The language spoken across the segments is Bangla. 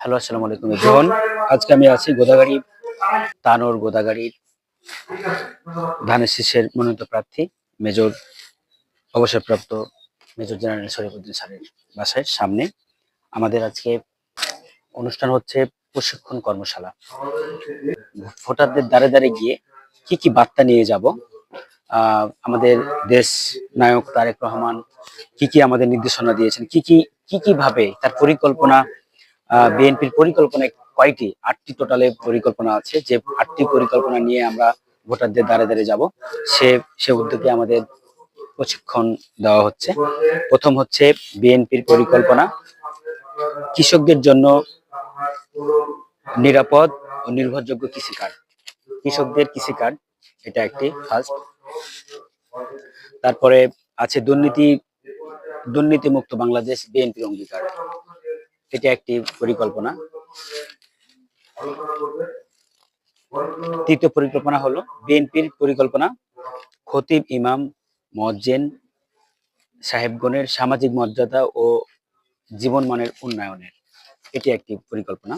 হ্যালো, আসসালামু আলাইকুম এভরিওয়ান। আজকে আমি আছি গোদাগাড়ি তানোর গোদাগাড়ির ধানের শীষের মনোনীত প্রার্থী মেজর অবসরপ্রাপ্ত মেজর জেনারেল শরীফউদ্দিন স্যারের বাসায় সামনে। আমাদের আজকে অনুষ্ঠান হচ্ছে প্রশিক্ষণ কর্মশালা। ভোটারদের দ্বারে দ্বারে গিয়ে কি কি বার্তা নিয়ে যাব, আমাদের দেশ নায়ক তারেক রহমান কি কি আমাদের নির্দেশনা দিয়েছেন, কি কি ভাবে তার পরিকল্পনা, বিএনপির পরিকল্পনায় কয়টি 8টি টোটালে পরিকল্পনা আছে, যে 8টি পরিকল্পনা নিয়ে আমরা ভোটারদের দ্বারে দ্বারে যাব, সে উদ্যোগে আমাদের প্রশিক্ষণ দেওয়া হচ্ছে। প্রথম হচ্ছে বিএনপির পরিকল্পনা কৃষকদের জন্য নিরাপদ ও নির্ভরযোগ্য কৃষি কার্ড, কৃষকদের কৃষি কার্ড, এটা একটি ফার্স্ট। তারপরে আছে দুর্নীতি মুক্ত বাংলাদেশ, বিএনপির অঙ্গীকার, এটা একটি পরিকল্পনা। তৃতীয় পরিকল্পনা হলো বিএনপির পরিকল্পনা খতিব ইমাম মুয়াজ্জিন সাহেবগণের সামাজিক মর্যাদা ও জীবনমানের উন্নয়নের, এটি একটি পরিকল্পনা।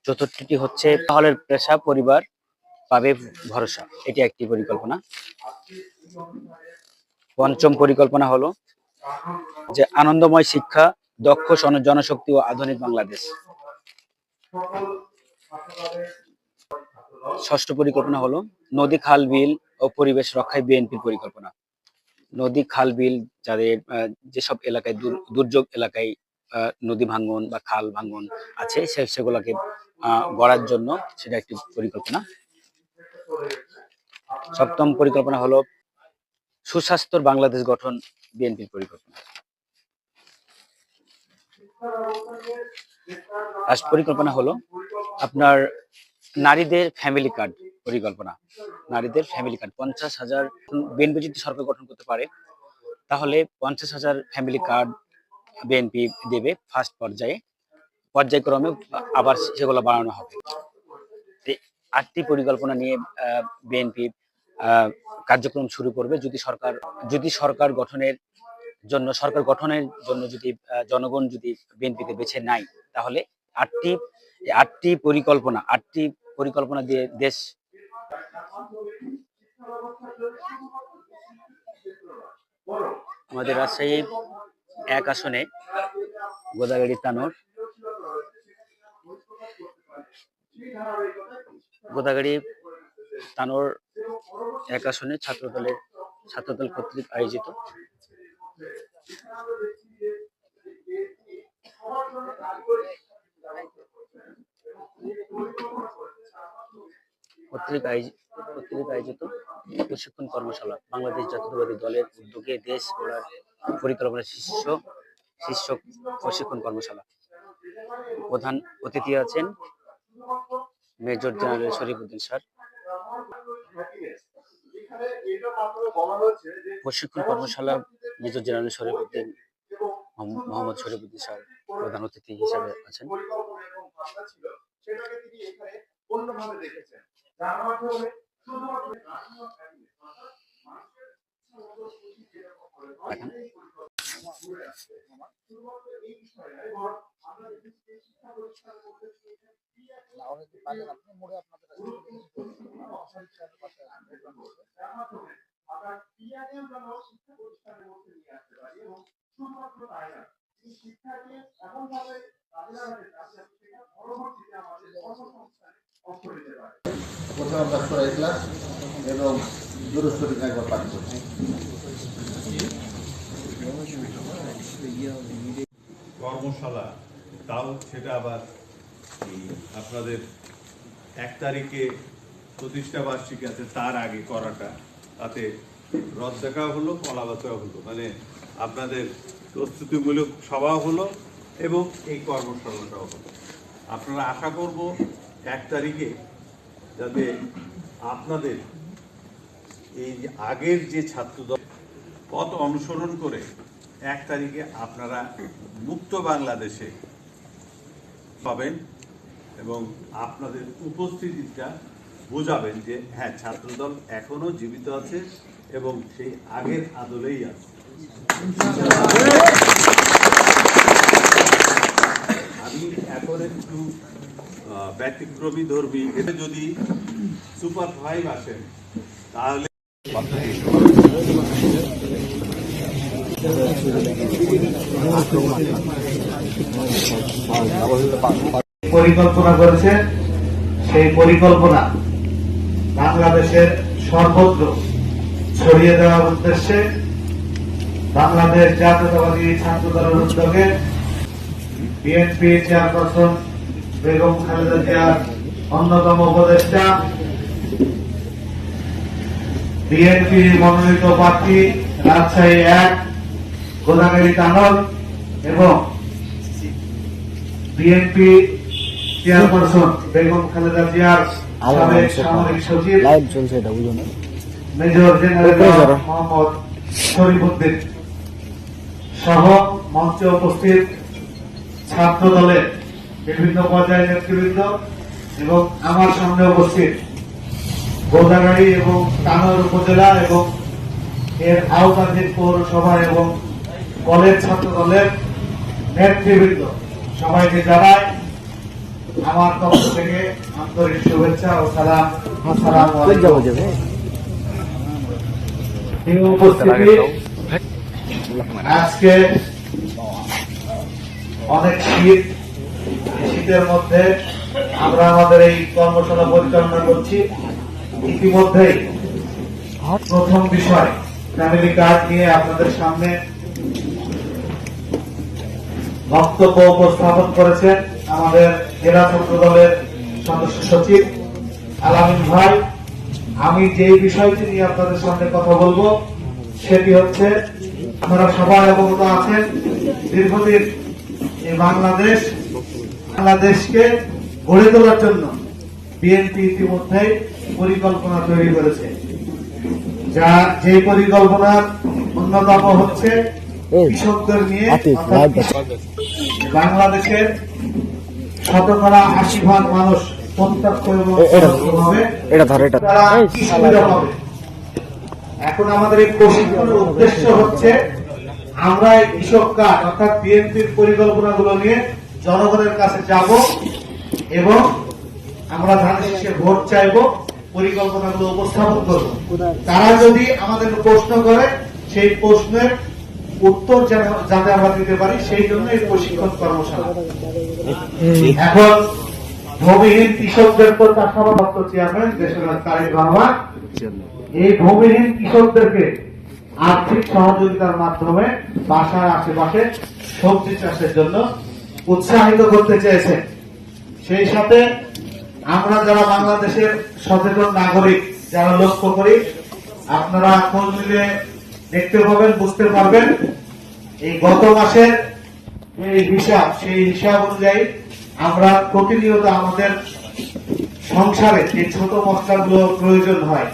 চতুর্থটি হচ্ছে তাহলের পেশা পরিবার পাবে ভরসা, এটি একটি পরিকল্পনা। পঞ্চম পরিকল্পনা হলো যে আনন্দময় শিক্ষা, দক্ষ জনশক্তি ও আধুনিক বাংলাদেশ। ষষ্ঠ পরিকল্পনা হলো নদী খাল বিল ও পরিবেশ রক্ষায় বিএনপির পরিকল্পনা। নদী খাল বিল যাদের যেসব এলাকায় দুর্যোগ এলাকায় নদী ভাঙ্গন বা খাল ভাঙ্গন আছে সেগুলোকে গড়ার জন্য সেটা একটি পরিকল্পনা। সপ্তম পরিকল্পনা হলো সুস্বাস্থ্যর বাংলাদেশ গঠন, বিএনপির পরিকল্পনা। লাস্ট পরিকল্পনা হলো আপনার নারীদের ফ্যামিলি কার্ড পরিকল্পনা। নারীদের ফ্যামিলি কার্ড 50,000, বিএনপি যদি সরকার গঠন করতে পারে তাহলে 50,000 ফ্যামিলি কার্ড বিএনপি দেবে ফার্স্ট পর্যায়ক্রমে, আবার সেগুলো বাড়ানো হবে। 8টি পরিকল্পনা নিয়ে বিএনপি কার্যক্রম শুরু করবে। যদি সরকার গঠনের জন্য যদি জনগণ যদি বিএনপিতে বেছে নেয়, তাহলে 8টি পরিকল্পনা দিয়ে দেশ। আমাদের রাজশাহী 1 আসনে গোদাগাড়ি তানোর, গোদাগাড়ি তানোর 1 আসনে ছাত্রদল কর্তৃক আয়োজিত প্রশিক্ষণ কর্মশালা বাংলাদেশ জাতীয়তাবাদী দলের উদ্যোগে দেশ গড়ার পরিকল্পনা শীর্ষক প্রশিক্ষণ কর্মশালা। প্রধান অতিথি আছেন মেজর জেনারেল শরীফউদ্দিন স্যার। প্রশিক্ষণ কর্মশালা major general Sharifuddin Mohammad Sharifuddin sir প্রধান অতিথি হিসেবে আছেন। এবং দুরূহ শরীফ একবার পাঠ করছি। কর্মশালা, তাও সেটা আবার আপনাদের 1 তারিখে প্রতিষ্ঠা বার্ষিকী আছে তার আগে করাটা, তাতে রথ দেখাও হলো, কলাবাতাও হলো, মানে আপনাদের প্রস্তুতিমূলক সভাও হলো এবং এই কর্মশালাটাও হলো। আপনারা আশা করব 1 তারিখে যাতে আপনাদের এই আগের যে ছাত্রদল পথ অনুসরণ করে 1 তারিখে আপনারা মুক্ত বাংলাদেশে পাবেন এবং আপনাদের উপস্থিতিটা বোঝাবেন যে হ্যাঁ, ছাত্রদল এখনো জীবিত আছে এবং সেই আগের আদলেই আছে। এখন একটু ব্যতিক্রমী ধর্মী, এটা যদি সুপার 5 আসেন তাহলে পরিকল্পনা করেছে, সেই পরিকল্পনা বাংলাদেশের সর্বত্র ছড়িয়ে দেওয়ার উদ্দেশ্যে বাংলাদেশ জাতীয়তাবাদী ছাত্র দলের উদ্যোগে বিএনপি চেয়ারপারসন বেগম খালেদা জিয়ার অন্যতম উপদেষ্টা, বিএনপি মনোনীত প্রার্থী রাজশাহী 1 গোদাগাড়ী তানর এবং বিএনপি চেয়ারপারসন বেগম খালেদা জিয়ার সাবেক সামরিক সচিব মেজর জেনারেল মোহাম্মদ শরীফুদ্দিন সহ মঞ্চে উপস্থিত ছাত্র দলের বিভিন্ন পর্যায়ের নেতৃবৃন্দ এবং আমার সামনে উপস্থিত গোদাগাড়ী এবং তানোর উপজেলা এবং এর আওতাধীন পৌরসভা এবং কলেজ ছাত্র দলের নেতৃবৃন্দ সবাইকে জানাই আমার পক্ষ থেকে আন্তরিক শুভেচ্ছা ও সালাম। আসসালামু আলাইকুম। এই উপস্থিতি আজকে অনেক শীতের মধ্যে আমরা আমাদের এই কর্মশালা পরিচালনা করছি। ইতিমধ্যেই প্রথম বিষয় ফ্যামিলি কার্ড নিয়ে আপনাদের সামনে বক্তব্য উপস্থাপন করেছেন আমাদের জেলা ছাত্র দলের সদস্য সচিব আলামিন ভাই। আমি যেই বিষয়টি নিয়ে আপনাদের সামনে কথা বলবো সেটি হচ্ছে, আপনারা সবাই অবগত আছেন দীর্ঘদিন এই বাংলাদেশকে গড়ে তোলার জন্য বিএনপি ইতিমধ্যে পরিকল্পনা তৈরি করেছে, যা যে পরিকল্পনার অন্যতম হচ্ছে কৃষকদের নিয়ে বাংলাদেশের 80% মানুষ প্রত্যক্ষ এবং পরোক্ষভাবে তারা কৃষিরা পাবে। এখন আমাদের এই প্রশিক্ষণের উদ্দেশ্য হচ্ছে আমরা এই কৃষক কার্ড অর্থাৎ বিএনপির পরিকল্পনাগুলো নিয়ে জনগণের কাছে যাব এবং আমরা ধানের শীষে ভোট চাইব, পরিকল্পনাগুলো উপস্থাপন করব। তারা যদি আমাদের প্রশ্ন করে সেই প্রশ্নের উত্তর যাতে আমরা দিতে পারি সেই জন্য এই প্রশিক্ষণ কর্মশালা। এখন ভূমিহীন কৃষকদের চাষাবাদ দপ্তর চেয়ারম্যান দেশের তারেক রহমান এই ভূমিহীন কৃষকদেরকে আর্থিক সহযোগিতার মাধ্যমে বাসার আশেপাশে সবজি চাষের জন্য উৎসাহিত করতে চেয়েছেন। সেই সাথে আমরা যারা বাংলাদেশের সচেতন নাগরিক যারা লক্ষ্য করি, আপনারা খোঁজ নিলে দেখতে পাবেন, বুঝতে পারবেন এই গত মাসের এই হিসাব, সেই হিসাব অনুযায়ী আমরা প্রতিনিয়ত আমাদের সংসারে যে ছোট মশলাগুলো প্রয়োজন হয়,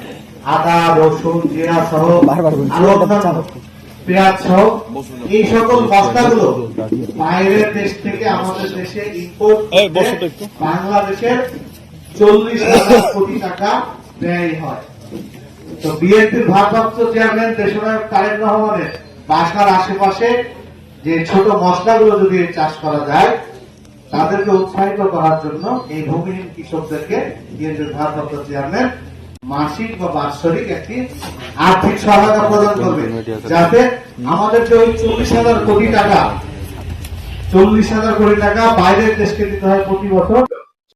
আদা, রসুন, জিরা সহ আরো পেঁয়াজ সহ এই সকল মশলাগুলো বাইরের দেশ থেকে আমাদের দেশে ইম্পোর্ট বাংলাদেশের 40,000 কোটি টাকা ব্যয় হয়। তো বিএনপির ভারপ্রাপ্ত চেয়ারম্যান দেশনায়ক তারেক রহমানের বাসার আশেপাশে যে ছোট মশলাগুলো যদি চাষ করা যায় তাদেরকে উৎসাহিত করার জন্য এই ভূমিহীন কৃষকদেরকে বিএনপির ভারপ্রাপ্ত চেয়ারম্যান মাসিক বা বাৎসরিক একটি আর্থিক সহায়তা প্রদান করবে, যাতে আমাদেরকে ওই 40,000 কোটি টাকা বাইরের দেশকে দিতে হয় প্রতি বছর।